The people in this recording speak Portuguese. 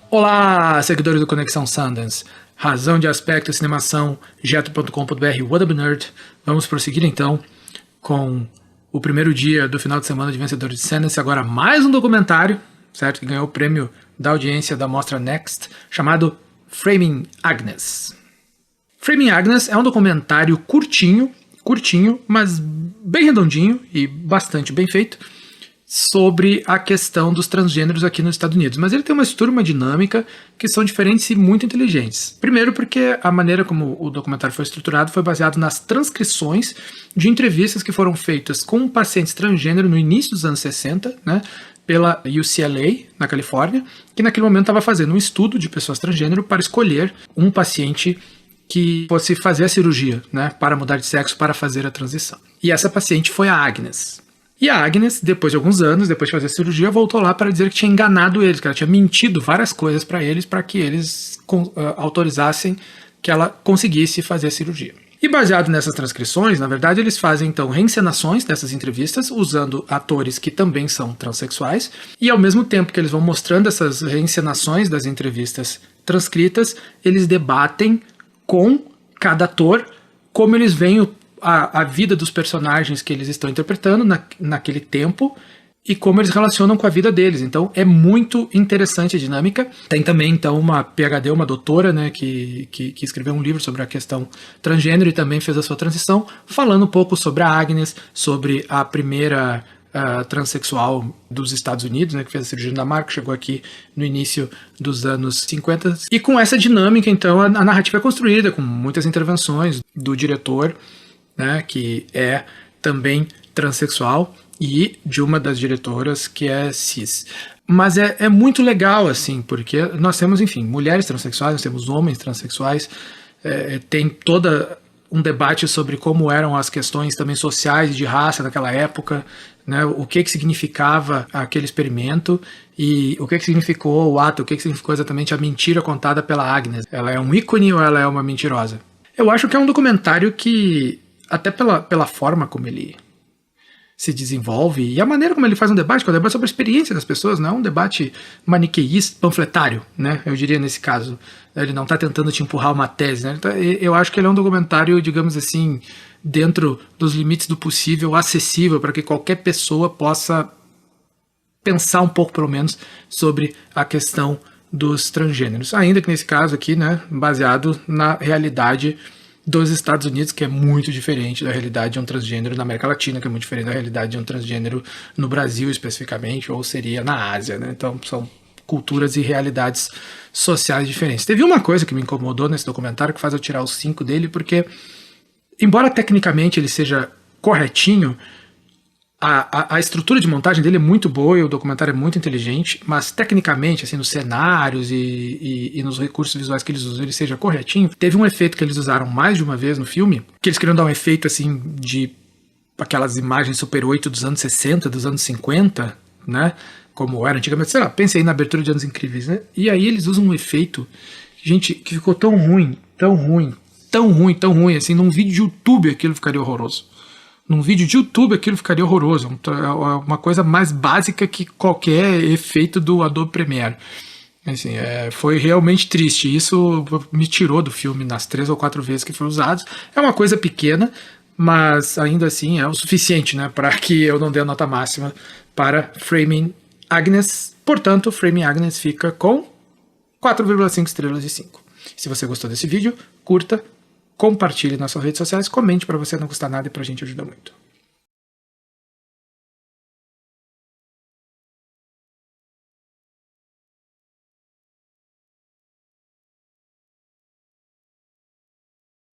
Olá, seguidores do Conexão Sundance. Razão de aspecto, cinemação, jeto.com.br, What Up Nerd. Vamos prosseguir então com o primeiro dia do final de semana de Vencedores de Sundance. Agora mais um documentário, certo? Que ganhou o prêmio da audiência da mostra Next, chamado Framing Agnes. Framing Agnes é um documentário curtinho, mas bem redondinho e bastante bem feito, sobre a questão dos transgêneros aqui nos Estados Unidos. Mas ele tem uma estrutura e uma dinâmica que são diferentes e muito inteligentes. Primeiro porque a maneira como o documentário foi estruturado foi baseado nas transcrições de entrevistas que foram feitas com pacientes transgênero no início dos anos 60, né, pela UCLA, na Califórnia, que naquele momento estava fazendo um estudo de pessoas transgênero para escolher um paciente que fosse fazer a cirurgia, né, para mudar de sexo, para fazer a transição. E essa paciente foi a Agnes. E a Agnes, depois de alguns anos, depois de fazer a cirurgia, voltou lá para dizer que tinha enganado eles, que ela tinha mentido várias coisas para que eles autorizassem que ela conseguisse fazer a cirurgia. E baseado nessas transcrições, na verdade, eles fazem então reencenações dessas entrevistas, usando atores que também são transexuais, e ao mesmo tempo que eles vão mostrando essas reencenações das entrevistas transcritas, eles debatem com cada ator como eles veem a vida dos personagens que eles estão interpretando naquele tempo e como eles relacionam com a vida deles. Então é muito interessante a dinâmica. Tem também então uma PhD, uma doutora, né, que escreveu um livro sobre a questão transgênero e também fez a sua transição, falando um pouco sobre a Agnes, sobre a primeira transexual dos Estados Unidos, né, que fez a cirurgia na marca, chegou aqui no início dos anos 50. E com essa dinâmica, então, a narrativa é construída com muitas intervenções do diretor, né, que é também transexual, e de uma das diretoras que é cis. Mas é muito legal, assim, porque nós temos, enfim, mulheres transexuais, nós temos homens transexuais, tem toda um debate sobre como eram as questões também sociais de raça naquela época, né, o que significava aquele experimento e o que significou o ato, o que significou exatamente a mentira contada pela Agnes. Ela é um ícone ou ela é uma mentirosa? Eu acho que é um documentário que, até pela forma como ele se desenvolve e a maneira como ele faz um debate, que é um debate sobre a experiência das pessoas, não é um debate maniqueísta, panfletário, né? Eu diria nesse caso. Ele não está tentando te empurrar uma tese, né? Eu acho que ele é um documentário, digamos assim, dentro dos limites do possível, acessível para que qualquer pessoa possa pensar um pouco, pelo menos, sobre a questão dos transgêneros. Ainda que nesse caso aqui, né, baseado na realidade dos Estados Unidos, que é muito diferente da realidade de um transgênero na América Latina, que é muito diferente da realidade de um transgênero no Brasil especificamente, ou seria na Ásia, né? Então são culturas e realidades sociais diferentes. Teve uma coisa que me incomodou nesse documentário, que faz eu tirar os 5 dele, porque embora tecnicamente ele seja corretinho, a estrutura de montagem dele é muito boa e o documentário é muito inteligente, mas tecnicamente, assim, nos cenários e nos recursos visuais que eles usam, ele seja corretinho. Teve um efeito que eles usaram mais de uma vez no filme, que eles queriam dar um efeito, assim, de aquelas imagens Super 8 dos anos 60, dos anos 50, né, como era antigamente, sei lá, pensei na abertura de Anos Incríveis, né, e aí eles usam um efeito, gente, que ficou tão ruim, assim, num vídeo de YouTube aquilo ficaria horroroso. Num vídeo de YouTube aquilo ficaria horroroso, uma coisa mais básica que qualquer efeito do Adobe Premiere. Assim, foi realmente triste, isso me tirou do filme nas 3 ou 4 vezes que foi usado. É uma coisa pequena, mas ainda assim é o suficiente, né, para que eu não dê a nota máxima para Framing Agnes. Portanto, Framing Agnes fica com 4,5 estrelas de 5. Se você gostou desse vídeo, curta, compartilhe nas suas redes sociais, comente, para você não custar nada e pra gente ajuda muito.